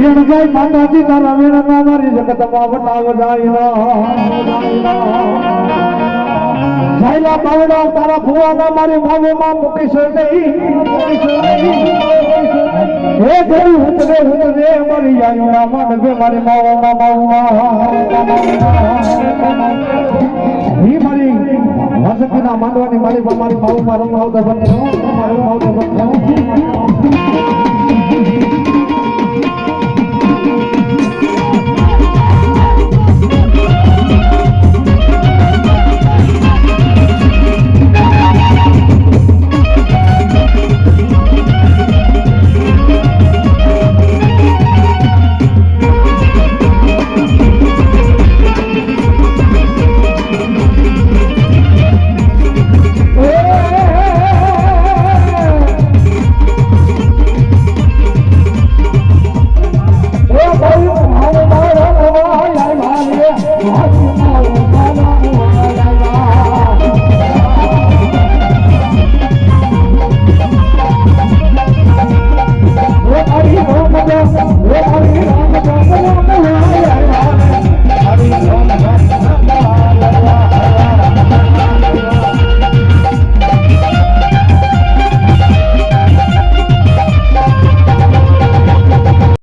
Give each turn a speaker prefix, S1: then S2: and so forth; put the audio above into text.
S1: વેણ જાય માતાજી તારા વેણ ના મારી જગતમાં વટાવ જાય જાયલા બાવડા તારા ભુવાના મારી માવેમાં મૂકીશ નહીં હે દેવ ઉતરે મારી યાયુના માનવે મારી માવના ઈ મારી વસતીના માંડવાની મારી મારી માવું મારું માવતા બનતો મારું માવતા બનતો